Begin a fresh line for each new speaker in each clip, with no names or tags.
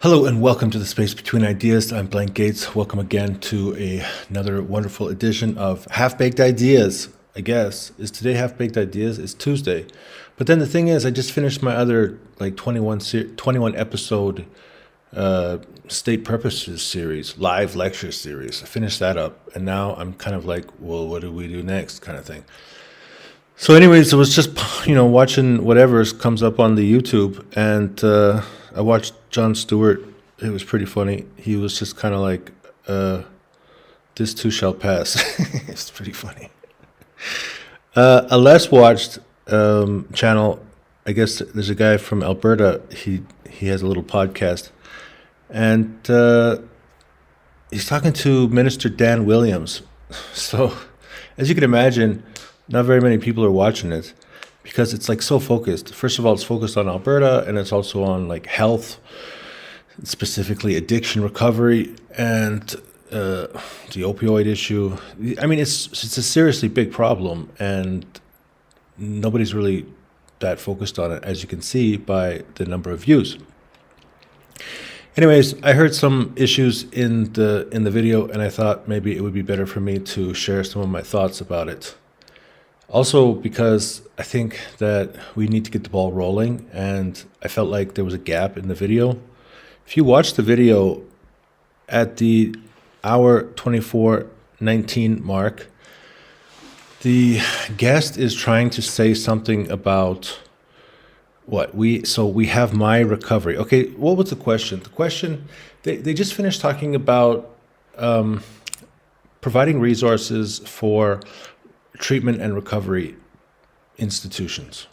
Hello and welcome to the Space Between Ideas. I'm Blaine Gates. Welcome again to another wonderful edition of Half-Baked Ideas. I guess. Is today Half-Baked Ideas? It's Tuesday. But then the thing is, I just finished my other 21 episode State Purposes series, live lecture series. I finished that up. And now I'm kind of like, well, what do we do next kind of thing. So anyways, I was just, watching whatever comes up on the YouTube, and I watched Jon Stewart. It was pretty funny. He was just kind of like, this too shall pass. It's pretty funny. A less watched channel, I guess there's a guy from Alberta. He has a little podcast, and he's talking to Minister Dan Williams. So, as you can imagine, not very many people are watching it because it's like so focused. First of all, it's focused on Alberta, and it's also on like health, specifically addiction recovery, and the opioid issue. I mean, it's a seriously big problem, and nobody's really that focused on it, as you can see by the number of views. Anyways, I heard some issues in the video, and I thought maybe it would be better for me to share some of my thoughts about it. Also, because I think that we need to get the ball rolling, and I felt like there was a gap in the video. If you watch the video at the hour 24:19 mark, the guest is trying to say something about we have my recovery. Okay, what was the question? The question, they just finished talking about providing resources for treatment and recovery institutions,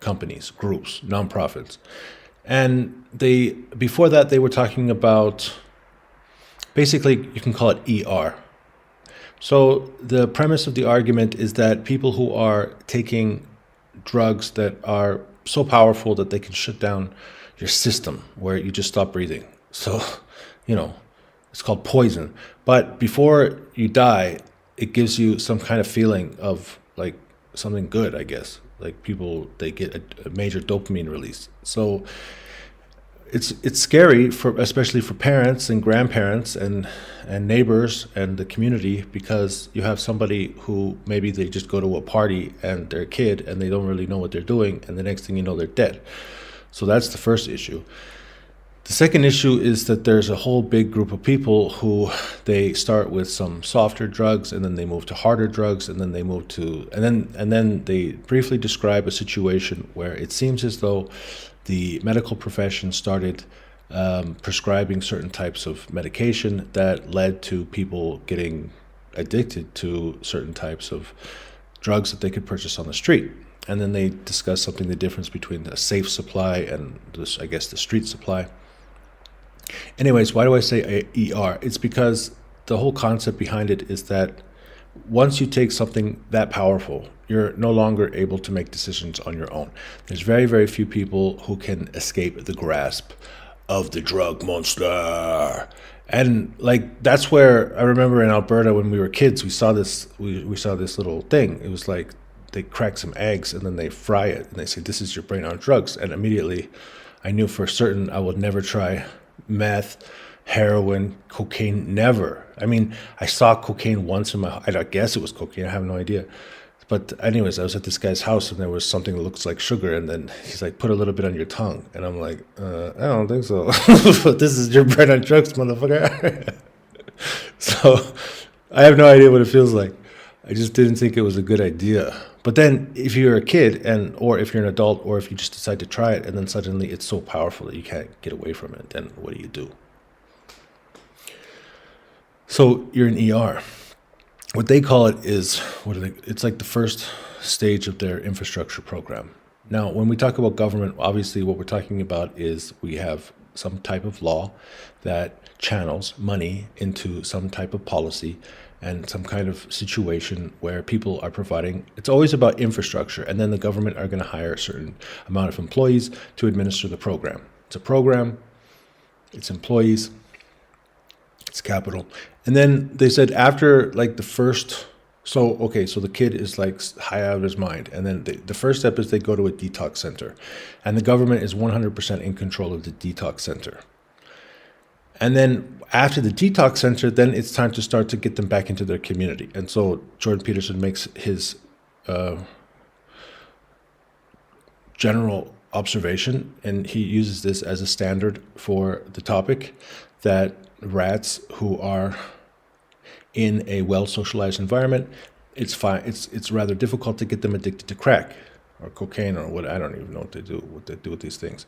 companies, groups, nonprofits. And before that, they were talking about, basically, you can call it ER. So the premise of the argument is that people who are taking drugs that are so powerful that they can shut down your system, where you just stop breathing. So, it's called poison. But before you die, it gives you some kind of feeling of like something good, I guess. Like people, they get a major dopamine release. So it's scary especially for parents and grandparents and neighbors and the community, because you have somebody who maybe they just go to a party and they're a kid and they don't really know what they're doing, and the next thing you know, they're dead. So that's the first issue. The second issue is that there's a whole big group of people who they start with some softer drugs, and then they move to harder drugs, and then they move to and then they briefly describe a situation where it seems as though the medical profession started prescribing certain types of medication that led to people getting addicted to certain types of drugs that they could purchase on the street. And then they discuss something, the difference between a safe supply and this, I guess, the street supply. Anyways, why do I say ER? It's because the whole concept behind it is that once you take something that powerful, you're no longer able to make decisions on your own. There's very, very few people who can escape the grasp of the drug monster. And that's where I remember in Alberta when we were kids, we saw this little thing. It was like they crack some eggs and then they fry it and they say, this is your brain on drugs. And immediately I knew for certain I would never try meth, heroin, cocaine, never. I mean, I saw cocaine once I guess it was cocaine, I have no idea. But anyways, I was at this guy's house and there was something that looks like sugar, and then he's like, put a little bit on your tongue. And I'm like, I don't think so. This is your bread on drugs, motherfucker. So I have no idea what it feels like. I just didn't think it was a good idea. But then if you're a kid or if you're an adult, or if you just decide to try it and then suddenly it's so powerful that you can't get away from it, then what do? So you're in ER. What they call it is, it's like the first stage of their infrastructure program. Now, when we talk about government, obviously what we're talking about is we have some type of law that channels money into some type of policy and some kind of situation where people are providing. It's always about infrastructure, and then the government are going to hire a certain amount of employees to administer the program. It's a program, it's employees, it's capital. And then they said after the first, so the kid is high out of his mind. And then the first step is they go to a detox center. And the government is 100% in control of the detox center. And then after the detox center, then it's time to start to get them back into their community. And so Jordan Peterson makes his general observation, and he uses this as a standard for the topic, that rats who are in a well-socialized environment, it's fine. It's rather difficult to get them addicted to crack or cocaine or what. I don't even know what they do with these things.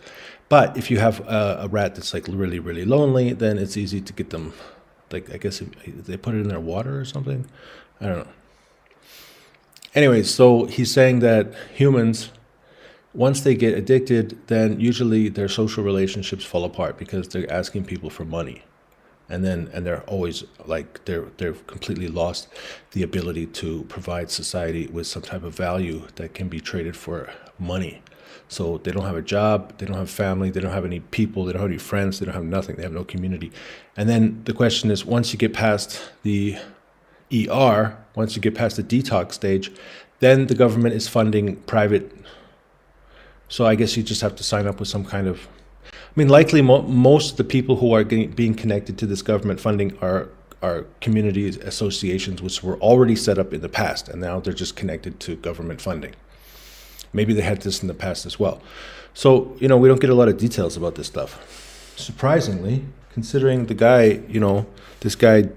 But if you have a rat that's like really, really lonely, then it's easy to get them. Like, I guess if they put it in their water or something. I don't know. Anyways, so he's saying that humans, once they get addicted, then usually their social relationships fall apart because they're asking people for money. And they're always like, they've completely lost the ability to provide society with some type of value that can be traded for money. So they don't have a job, they don't have family, they don't have any people, they don't have any friends, they don't have nothing, they have no community. And then the question is, once you get past the ER, once you get past the detox stage, then the government is funding private. So I guess you just have to sign up with some kind of, I mean, likely most of the people who are being connected to this government funding are community associations which were already set up in the past, and now they're just connected to government funding. Maybe they had this in the past as well. So, we don't get a lot of details about this stuff. Surprisingly, considering the guy, this guy,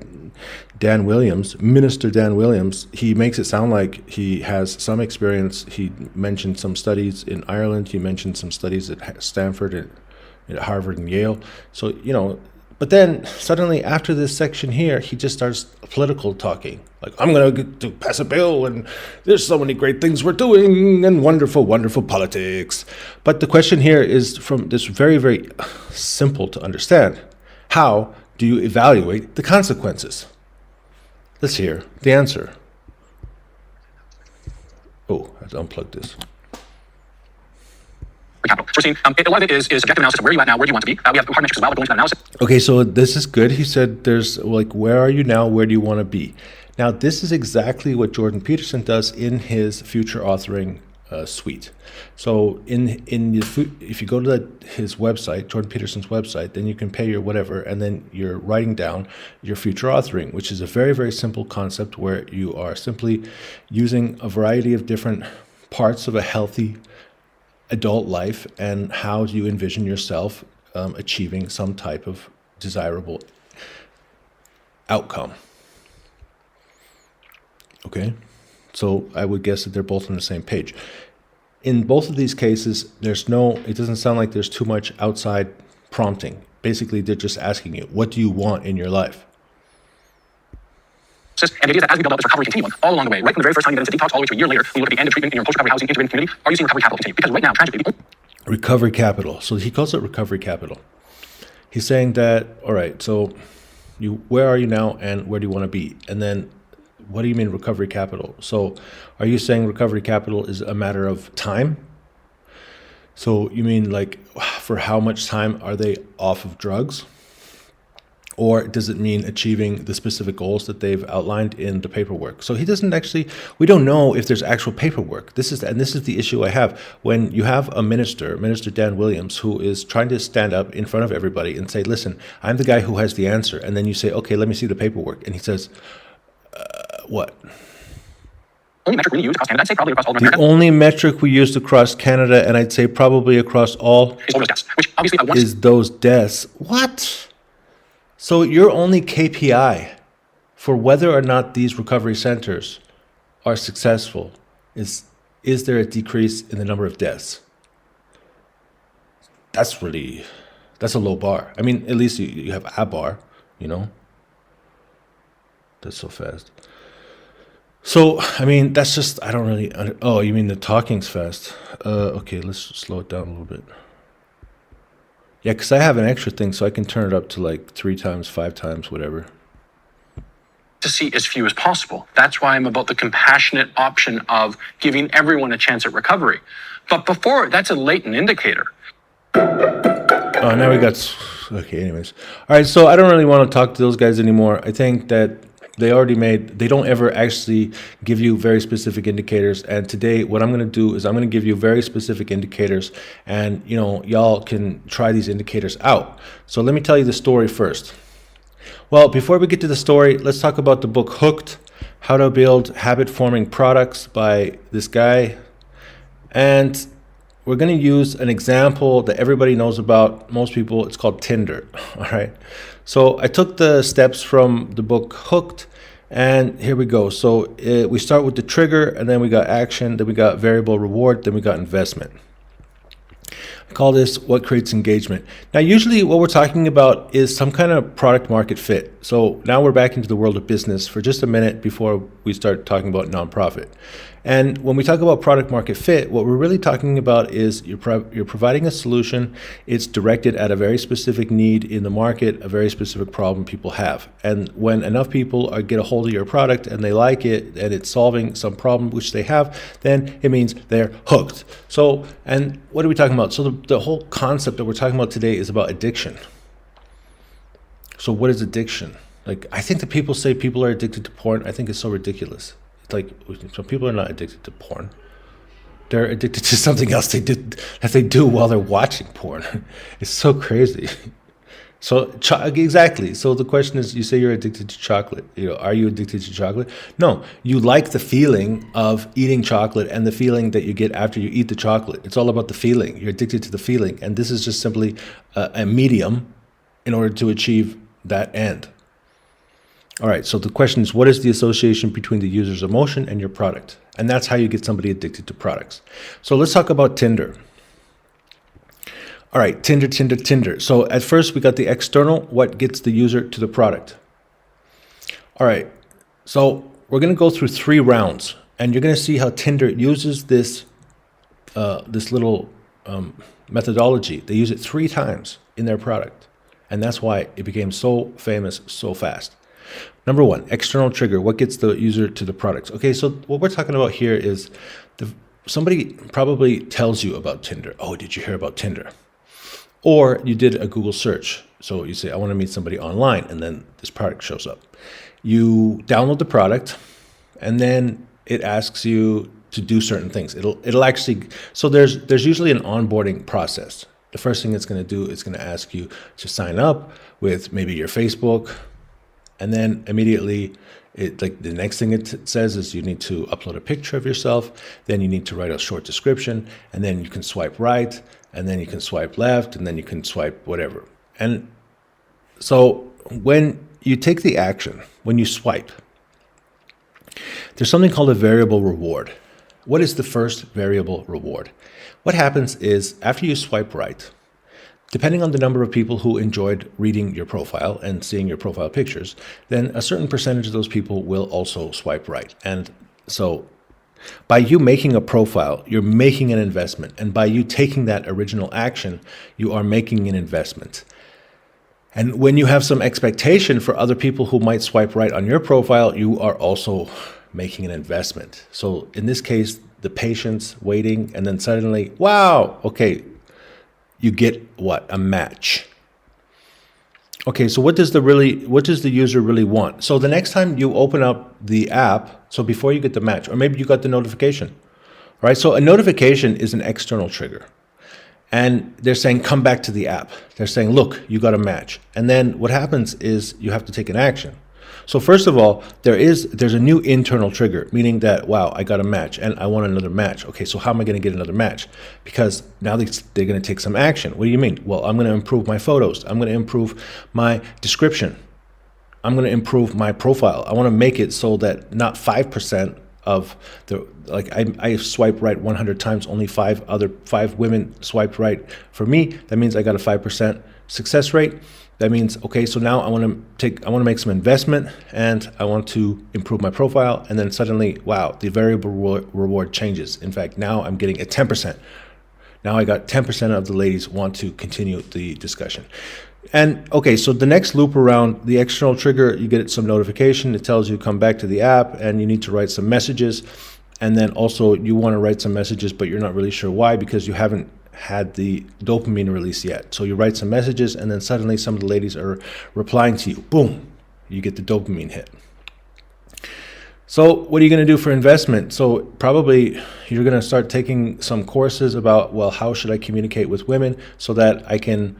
Dan Williams, Minister Dan Williams, he makes it sound like he has some experience. He mentioned some studies in Ireland. He mentioned some studies at Stanford and at Harvard and Yale. So, but then suddenly after this section here, he just starts political talking. Like, I'm going to pass a bill, and there's so many great things we're doing, and wonderful, wonderful politics. But the question here is from this very, very simple to understand. How do you evaluate the consequences? Let's hear the answer. Oh, I have to unplug this.
Capital. So we're seeing a lot of it is subjective analysis of where are you at now, where do you want to be. We have hard metrics as well, but going into that analysis.
Okay, so this is good. He said there's like, where are you now, where do you want to be? Now, this is exactly what Jordan Peterson does in his future authoring suite. So if you go to his website, Jordan Peterson's website, then you can pay your whatever, and then you're writing down your future authoring, which is a very, very simple concept where you are simply using a variety of different parts of a healthy adult life, and how do you envision yourself achieving some type of desirable outcome. Okay, so I would guess that they're both on the same page. In both of these cases, it doesn't sound like there's too much outside prompting. Basically, they're just asking you, what do you want in your life?
And the idea is that as we build up this recovery continuum all along the way, right from the very first time you get into detox all the way to a year later, when you look at the end of treatment in your post-recovery housing integrated community, are you seeing recovery capital continue? Because right now, tragically,
recovery capital. So he calls it recovery capital. He's saying that, all right, so where are you now and where do you want to be? And then what do you mean recovery capital? So are you saying recovery capital is a matter of time? So you mean like for how much time are they off of drugs? Or does it mean achieving the specific goals that they've outlined in the paperwork? So he doesn't actually, we don't know if there's actual paperwork. This is the issue I have. When you have a Minister Dan Williams, who is trying to stand up in front of everybody and say, listen, I'm the guy who has the answer. And then you say, okay, let me see the paperwork. And he says, what?
Only metric we use across Canada, I'd say probably across all of America.
The only metric we used across Canada, and I'd say probably across all,
is overdose deaths, which obviously
is those deaths. What? So your only KPI for whether or not these recovery centers are successful is there a decrease in the number of deaths? That's a low bar. I mean, at least you have a bar, That's so fast. So, I mean, that's just, I don't really, oh, you mean the talking's fast. Okay, let's slow it down a little bit. Yeah, because I have an extra thing, so I can turn it up to like 3 times, 5 times, whatever.
To see as few as possible. That's why I'm about the compassionate option of giving everyone a chance at recovery. But before, that's a latent indicator.
Oh, now we got, okay, anyways. All right, so I don't really want to talk to those guys anymore. I think that They don't ever actually give you very specific indicators. And today, what I'm going to do is I'm going to give you very specific indicators, and y'all can try these indicators out. So let me tell you the story first. Well, before we get to the story, let's talk about the book Hooked: How to Build Habit-Forming Products by this guy. And we're going to use an example that everybody knows about, most people. It's called Tinder. All right. So I took the steps from the book Hooked, and here we go. So we start with the trigger, and then we got action, then we got variable reward, then we got investment. I call this what creates engagement. Now, usually what we're talking about is some kind of product market fit. So now we're back into the world of business for just a minute before we start talking about nonprofit. And when we talk about product market fit, what we're really talking about is you're providing a solution. It's directed at a very specific need in the market, a very specific problem people have. And when enough people get a hold of your product and they like it and it's solving some problem which they have, then it means they're hooked. So, and what are we talking about? So the whole concept that we're talking about today is about addiction. So what is addiction? Like, I think that people say people are addicted to porn. I think it's so ridiculous. Like, some people are not addicted to porn. They're addicted to something else that they do while they're watching porn. It's so crazy. So exactly. So the question is, you say you're addicted to chocolate. Are you addicted to chocolate? No, you like the feeling of eating chocolate and the feeling that you get after you eat the chocolate. It's all about the feeling. You're addicted to the feeling, and this is just simply a medium in order to achieve that end. All right, so the question is, what is the association between the user's emotion and your product? And that's how you get somebody addicted to products. So let's talk about Tinder. All right, Tinder. So at first we got the external, what gets the user to the product. All right, so we're gonna go through 3 rounds, and you're gonna see how Tinder uses this little methodology. They use it 3 times in their product, and that's why it became so famous so fast. Number 1, external trigger. What gets the user to the products? Okay, so what we're talking about here is somebody probably tells you about Tinder. Oh, did you hear about Tinder? Or you did a Google search. So you say, I want to meet somebody online, and then this product shows up. You download the product, and then it asks you to do certain things. It'll actually, so there's usually an onboarding process. The first thing it's going to do is going to ask you to sign up with maybe your Facebook. And then immediately, the next thing it says is you need to upload a picture of yourself. Then you need to write a short description, and then you can swipe right, and then you can swipe left, and then you can swipe whatever. And so when you take the action, when you swipe, there's something called a variable reward. What is the first variable reward? What happens is after you swipe right, depending on the number of people who enjoyed reading your profile and seeing your profile pictures, then a certain percentage of those people will also swipe right. And so by you making a profile, you're making an investment. And by you taking that original action, you are making an investment. And when you have some expectation for other people who might swipe right on your profile, you are also making an investment. So in this case, the patience, waiting, and then suddenly, wow, okay, you get what? A match. Okay, so what does the user really want? So the next time you open up the app, so before you get the match, or maybe you got the notification, right? So a notification is an external trigger. And they're saying, come back to the app. They're saying, look, you got a match. And then what happens is you have to take an action. So first of all, there's a new internal trigger, meaning that, wow, I got a match and I want another match. Okay, so how am I going to get another match? Because now they're going to take some action. What do you mean? Well, I'm going to improve my photos. I'm going to improve my description. I'm going to improve my profile. I want to make it so that not 5% of I swipe right 100 times, only 5 women swiped right for me. That means I got a 5% success rate. That means, okay, so now I want to make some investment, and I want to improve my profile. And then suddenly, wow, the variable reward changes. In fact, now I'm getting a 10%. Now I got 10% of the ladies want to continue the discussion. And okay, so the next loop around the external trigger, you get some notification. It tells you come back to the app, and you need to write some messages. And then also you want to write some messages, but you're not really sure why, because you haven't had the dopamine release yet. So you write some messages, and then suddenly some of the ladies are replying to you. Boom, you get the dopamine hit. So what are you going to do for investment? So probably you're going to start taking some courses about, well, how should I communicate with women so that I can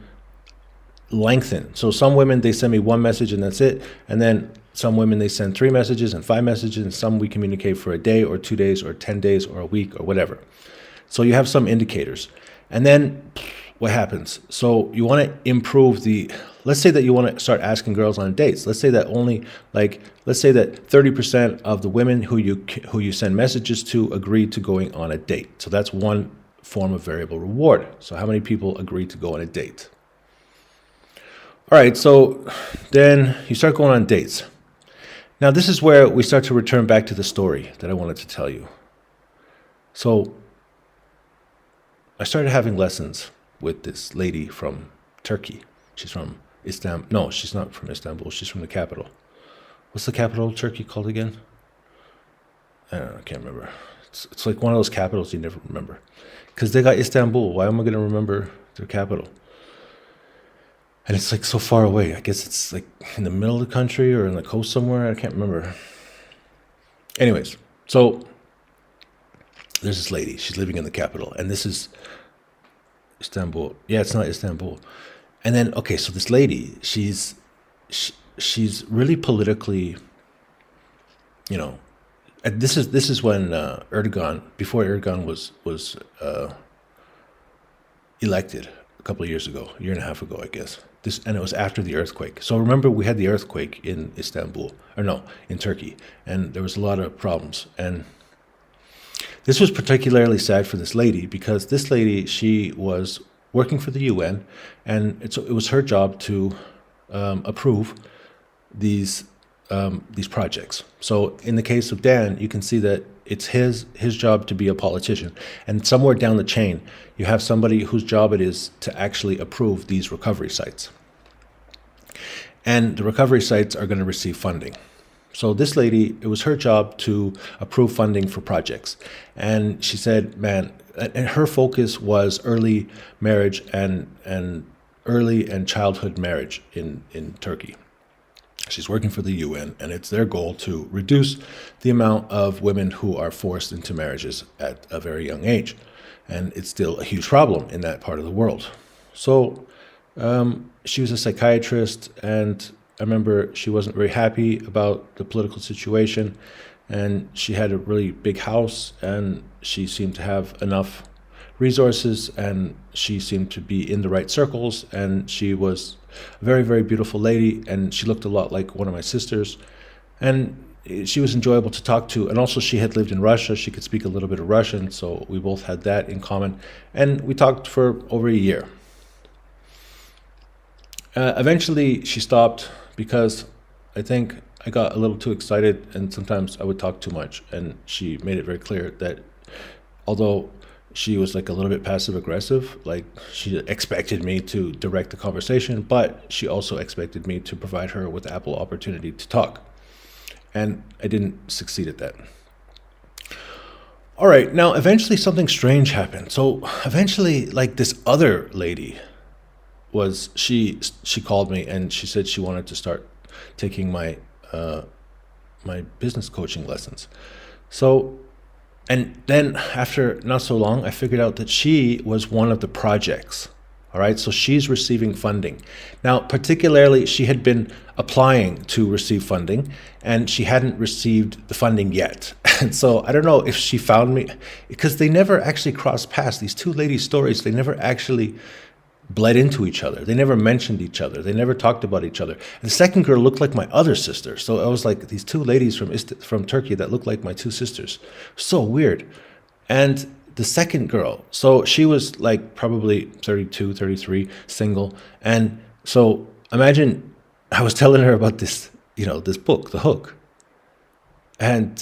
lengthen. So some women, they send me one message and that's it. And then some women, they send 3 messages and 5 messages. And some we communicate for a day or 2 days or 10 days or a week or whatever. So you have some indicators. And then what happens? So you want to improve let's say that you want to start asking girls on dates. Let's say that let's say that 30% of the women who you send messages to agree to going on a date. So that's one form of variable reward. So how many people agree to go on a date? All right, so then you start going on dates. Now this is where we start to return back to the story that I wanted to tell you. So I started having lessons with this lady from Turkey. She's from Istanbul. No, she's not from Istanbul. She's from the capital. What's the capital of Turkey called again? I don't know, I can't remember. It's like one of those capitals you never remember. Because they got Istanbul. Why am I going to remember their capital? And it's like so far away. I guess it's like in the middle of the country or in the coast somewhere. I can't remember. Anyways, so there's this lady. She's living in the capital. And this is Istanbul. Yeah, it's not Istanbul. And then, okay, so this lady, she's really politically, and this is when Erdogan, before Erdogan was elected a couple of years ago, a year and a half ago, I guess. And it was after the earthquake. So remember, we had the earthquake in Istanbul, in Turkey, and there was a lot of problems. And this was particularly sad for this lady because this lady, she was working for the UN, and it was her job to approve these projects. So in the case of Dan, you can see that it's his job to be a politician, and somewhere down the chain, you have somebody whose job it is to actually approve these recovery sites. And the recovery sites are going to receive funding. So this lady, it was her job to approve funding for projects. And she said, man, and her focus was early marriage and early and childhood marriage in Turkey. She's working for the UN, and it's their goal to reduce the amount of women who are forced into marriages at a very young age. And it's still a huge problem in that part of the world. So she was a psychiatrist, and I remember she wasn't very happy about the political situation, and she had a really big house, and she seemed to have enough resources, and she seemed to be in the right circles, and she was a very, very beautiful lady, and she looked a lot like one of my sisters, and she was enjoyable to talk to. And also she had lived in Russia. She could speak a little bit of Russian, so we both had that in common, and we talked for over a year. Eventually she stopped because I think I got a little too excited, and sometimes I would talk too much, and she made it very clear that although she was like a little bit passive aggressive, like she expected me to direct the conversation, but she also expected me to provide her with ample opportunity to talk. And I didn't succeed at that. All right, now eventually something strange happened. So eventually, like this other lady she called me, and she said she wanted to start taking my business coaching lessons. So, and then after not so long, I figured out that she was one of the projects. All right, so she's receiving funding. Now, particularly, she had been applying to receive funding, and she hadn't received the funding yet. And so I don't know if she found me, because they never actually crossed paths. These two ladies' stories, they never actually bled into each other. They never mentioned each other. They never talked about each other. And the second girl looked like my other sister. So I was like, these two ladies from Turkey that looked like my two sisters. So weird. And the second girl, so she was like probably 32, 33, single. And so imagine I was telling her about this, this book, The Hook. And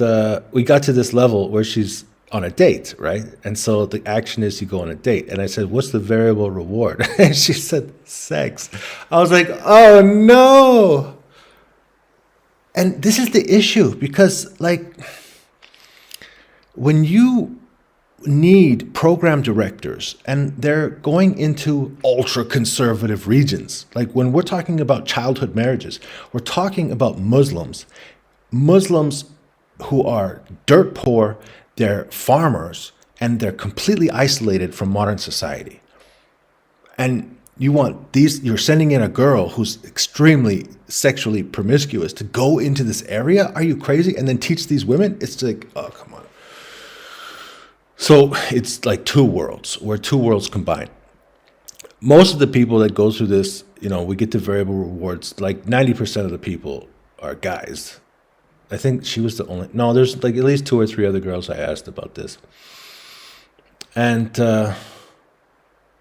we got to this level where she's on a date, right? And so the action is you go on a date. And I said, what's the variable reward? And she said, sex. I was like, oh no. And this is the issue, because like when you need program directors and they're going into ultra conservative regions, like when we're talking about childhood marriages, we're talking about Muslims who are dirt poor, they're farmers, and they're completely isolated from modern society. And you're sending in a girl who's extremely sexually promiscuous to go into this area? Are you crazy? And then teach these women? It's like, oh, come on. So it's like two worlds combined. Most of the people that go through this, we get to variable rewards. Like 90% of the people are guys. I think she was the only. No, there's like at least 2 or 3 other girls I asked about this, and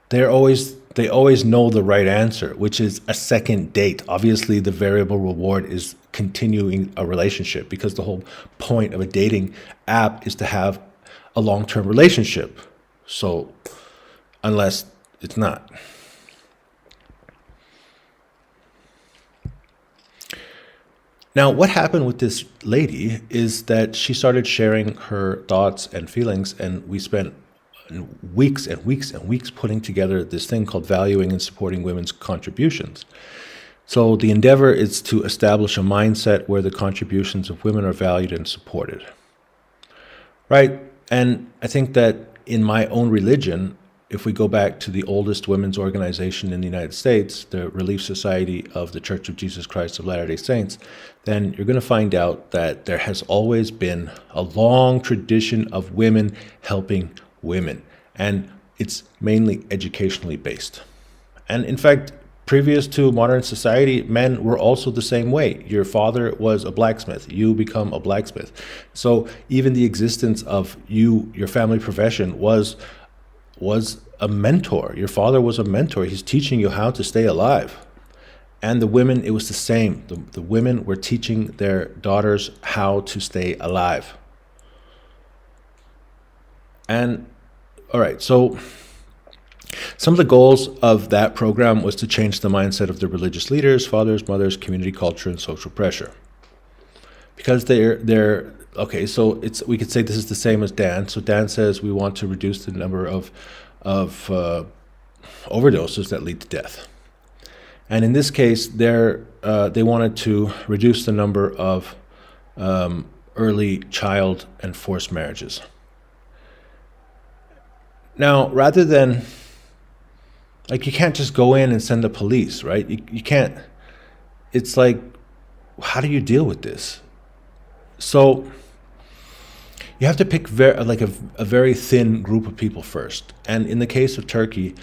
they always know the right answer, which is a second date. Obviously, the variable reward is continuing a relationship, because the whole point of a dating app is to have a long-term relationship. So, unless it's not. Now, what happened with this lady is that she started sharing her thoughts and feelings, and we spent weeks and weeks and weeks putting together this thing called Valuing and Supporting Women's Contributions. So the endeavor is to establish a mindset where the contributions of women are valued and supported. Right? And I think that in my own religion, if we go back to the oldest women's organization in the United States, the Relief Society of the Church of Jesus Christ of Latter-day Saints, then you're going to find out that there has always been a long tradition of women helping women, and it's mainly educationally based. And in fact, previous to modern society, men were also the same way. Your father was a blacksmith, you become a blacksmith. So even the existence of your family profession was a mentor. Your father was a mentor. He's teaching you how to stay alive. And the women, it was the same. The women were teaching their daughters how to stay alive. And all right, so some of the goals of that program was to change the mindset of the religious leaders, fathers, mothers, community culture, and social pressure. Because they're okay, so we could say this is the same as Dan. So Dan says we want to reduce the number of overdoses that lead to death. And in this case, they wanted to reduce the number of early child and forced marriages. Now, rather than, like, you can't just go in and send the police, right? You can't. It's like, how do you deal with this? So you have to pick a very thin group of people first. And in the case of Turkey,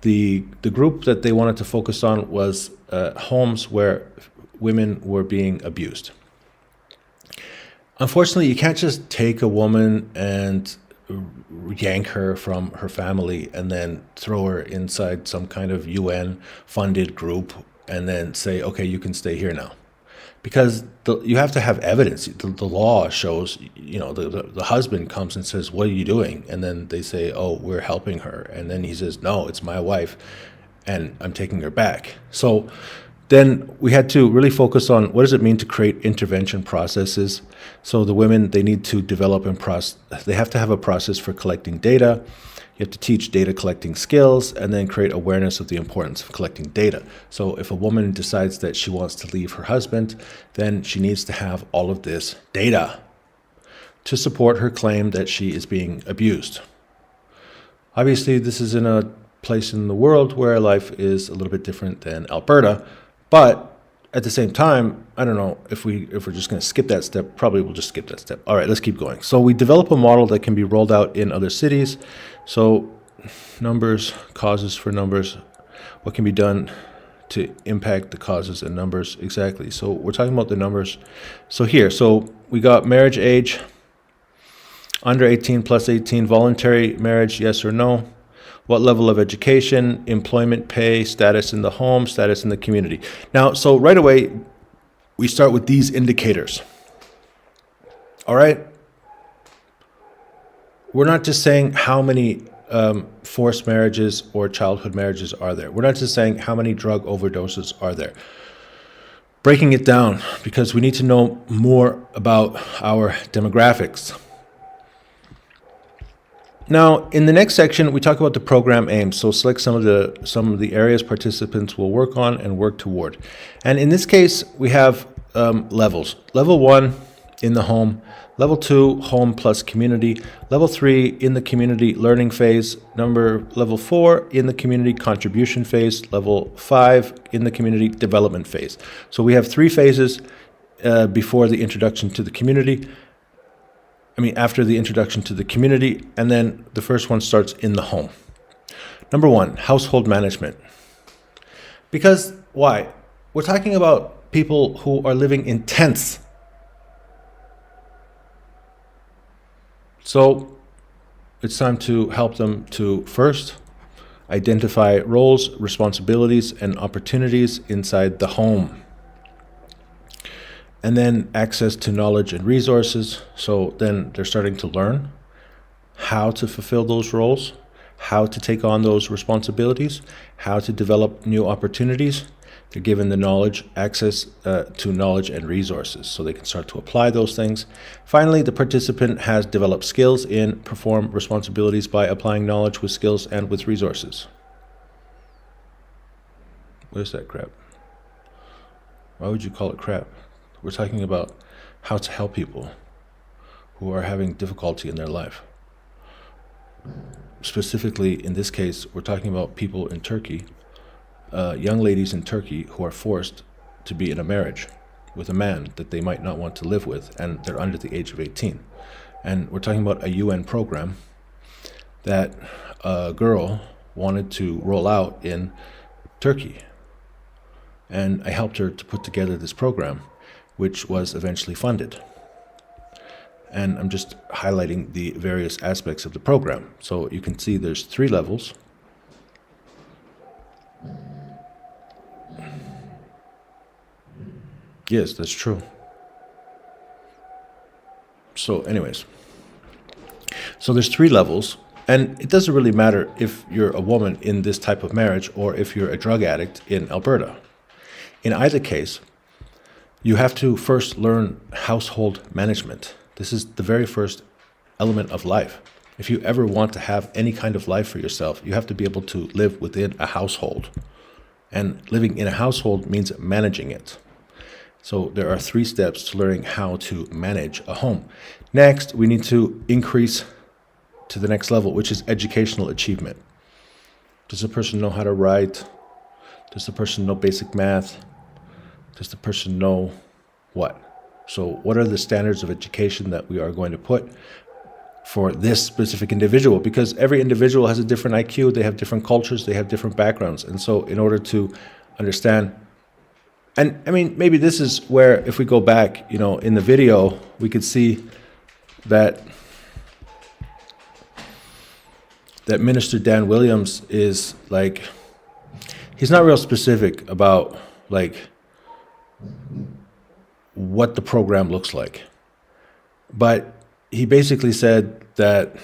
the group that they wanted to focus on was homes where women were being abused. Unfortunately, you can't just take a woman and yank her from her family and then throw her inside some kind of UN-funded group and then say, okay, you can stay here now. Because you have to have evidence. The law shows, the husband comes and says, what are you doing? And then they say, oh, we're helping her. And then he says, no, it's my wife, and I'm taking her back. So then we had to really focus on what does it mean to create intervention processes. So the women, they need to develop they have to have a process for collecting data. You have to teach data collecting skills and then create awareness of the importance of collecting data. So if a woman decides that she wants to leave her husband, then she needs to have all of this data to support her claim that she is being abused. Obviously, this is in a place in the world where life is a little bit different than Alberta, but at the same time, I don't know if we're just going to skip that step. Probably we'll just skip that step. All right, let's keep going. So we develop a model that can be rolled out in other cities. So numbers, causes for numbers, what can be done to impact the causes and numbers exactly. So we're talking about the numbers. So we got marriage age, under 18 plus 18, voluntary marriage, yes or no. What level of education, employment, pay, status in the home, status in the community. Now, so right away, we start with these indicators. All right? We're not just saying how many forced marriages or childhood marriages are there. We're not just saying how many drug overdoses are there. Breaking it down, because we need to know more about our demographics. Now, in the next section, we talk about the program aims. So select some of the areas participants will work on and work toward. And in this case, we have levels. Level 1 in the home. Level 2, home plus community. Level 3, in the community learning phase. Level 4, in the community contribution phase. Level 5, in the community development phase. So we have 3 phases before the introduction to the community. After the introduction to the community, and then the first one starts in the home. Number 1, household management. Because why? We're talking about people who are living in tents. So it's time to help them to first identify roles, responsibilities, and opportunities inside the home. And then access to knowledge and resources. So then they're starting to learn how to fulfill those roles, how to take on those responsibilities, how to develop new opportunities. They're given the knowledge, access to knowledge and resources, so they can start to apply those things. Finally, the participant has developed skills in perform responsibilities by applying knowledge with skills and with resources. What is that crap? Why would you call it crap? We're talking about how to help people who are having difficulty in their life. Specifically, in this case, we're talking about people in Turkey, young ladies in Turkey who are forced to be in a marriage with a man that they might not want to live with, and they're under the age of 18. And we're talking about a UN program that a girl wanted to roll out in Turkey. And I helped her to put together this program, which was eventually funded. And I'm just highlighting the various aspects of the program. So you can see there's 3 levels. Yes, that's true. So anyways, so there's 3 levels, and it doesn't really matter if you're a woman in this type of marriage or if you're a drug addict in Alberta. In either case, you have to first learn household management. This is the very first element of life. If you ever want to have any kind of life for yourself, you have to be able to live within a household. And living in a household means managing it. So there are 3 steps to learning how to manage a home. Next, we need to increase to the next level, which is educational achievement. Does the person know how to write? Does the person know basic math? Does the person know what? So what are the standards of education that we are going to put for this specific individual? Because every individual has a different IQ, they have different cultures, they have different backgrounds. And so in order to understand, and maybe this is where, if we go back, in the video, we could see that Minister Dan Williams is like, he's not real specific about what the program looks like. But he basically said that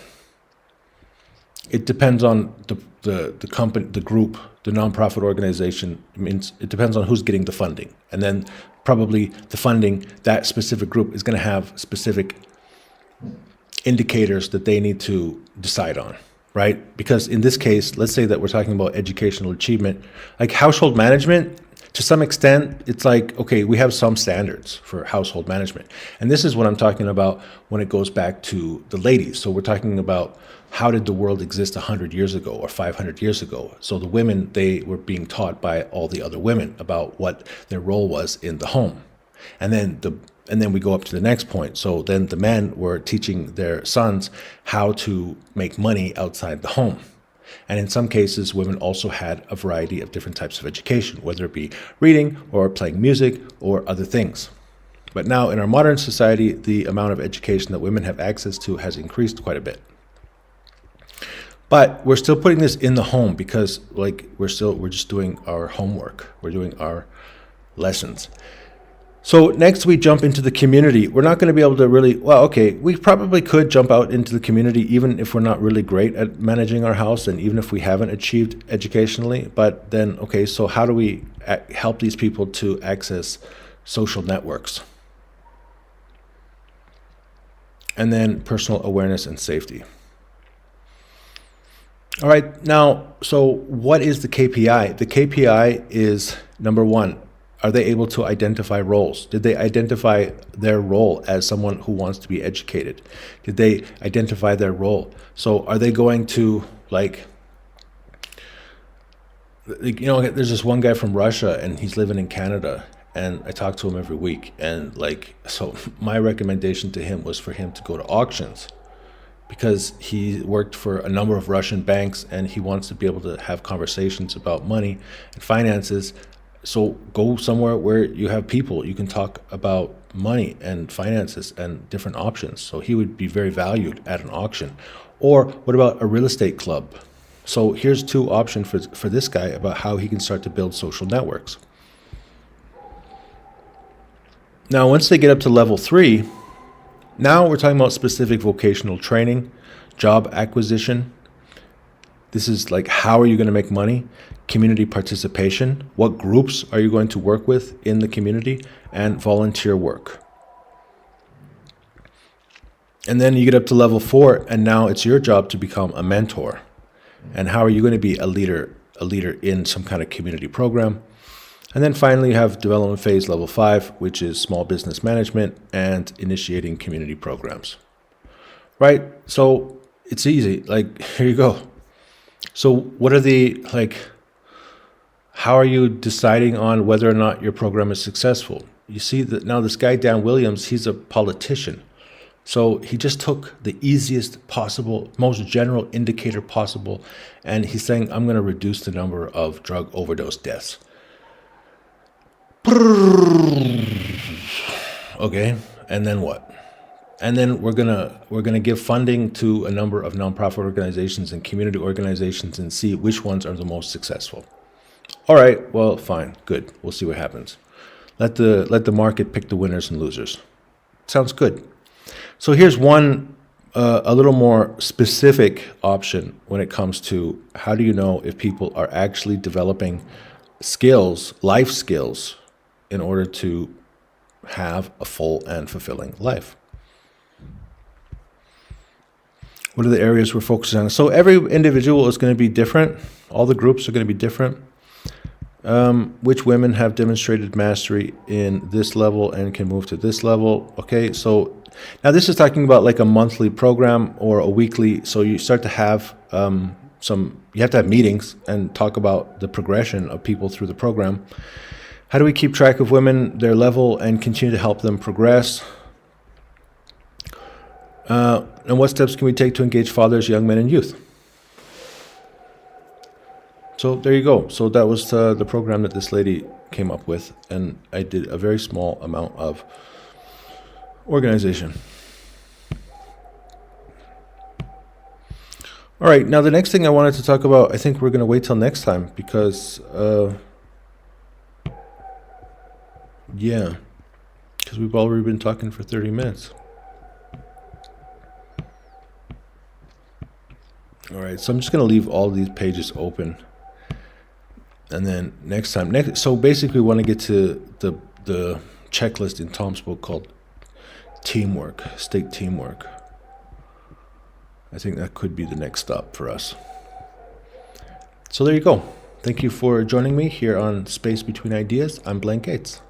it depends on the company, the group, the nonprofit organization. It depends on who's getting the funding. And then probably the funding, that specific group is going to have specific indicators that they need to decide on, right? Because in this case, let's say that we're talking about educational achievement, like household management. To some extent, it's like, okay, we have some standards for household management. And this is what I'm talking about when it goes back to the ladies. So we're talking about, how did the world exist 100 years ago or 500 years ago? So the women, they were being taught by all the other women about what their role was in the home. And then we go up to the next point. So then the men were teaching their sons how to make money outside the home. And in some cases, women also had a variety of different types of education, whether it be reading or playing music or other things. But now in our modern society, the amount of education that women have access to has increased quite a bit. But we're still putting this in the home because we're just doing our homework. We're doing our lessons. So next we jump into the community. We're not going to be able to really, we probably could jump out into the community even if we're not really great at managing our house and even if we haven't achieved educationally. But then, so how do we help these people to access social networks? And then personal awareness and safety. All right, now, so what is the KPI? The KPI is, number 1, Are they able to identify roles? Did they identify their role as someone who wants to be educated? Did they identify their role? So are they going to there's this one guy from Russia and he's living in Canada, and I talk to him every week. And so my recommendation to him was for him to go to auctions, because he worked for a number of Russian banks and he wants to be able to have conversations about money and finances. So go somewhere where you have people, you can talk about money and finances and different options. So he would be very valued at an auction. Or what about a real estate club? So here's two options for this guy about how he can start to build social networks. Now, once they get up to level 3, now we're talking about specific vocational training, job acquisition. This is like, how are you going to make money? Community participation. What groups are you going to work with in the community? And volunteer work. And then you get up to level 4, and now it's your job to become a mentor. And how are you going to be a leader in some kind of community program? And then finally, you have development phase level 5, which is small business management and initiating community programs. Right? So it's easy. Here you go. So what are how are you deciding on whether or not your program is successful? You see that now this guy, Dan Williams, he's a politician. So he just took the easiest possible, most general indicator possible, and he's saying, I'm going to reduce the number of drug overdose deaths. Okay, and then what? And then we're gonna give funding to a number of nonprofit organizations and community organizations and see which ones are the most successful. All right, well, fine, good. We'll see what happens. Let the market pick the winners and losers. Sounds good. So here's one a little more specific option when it comes to how do you know if people are actually developing skills, life skills, in order to have a full and fulfilling life. What are the areas we're focusing on? So every individual is going to be different. All the groups are going to be different. Which women have demonstrated mastery in this level and can move to this level? Okay, so now this is talking about like a monthly program or a weekly. So you start to have you have to have meetings and talk about the progression of people through the program. How do we keep track of women, their level, and continue to help them progress? And what steps can we take to engage fathers, young men, and youth? So there you go. So that was the program that this lady came up with, and I did a very small amount of organization. All right, now the next thing I wanted to talk about, I think we're going to wait till next time because, because we've already been talking for 30 minutes. All right, so I'm just going to leave all these pages open. And then next time, so basically we want to get to the checklist in Tom's book called teamwork, state teamwork. I think that could be the next stop for us. So there you go. Thank you for joining me here on Space Between Ideas. I'm Blaine Gates.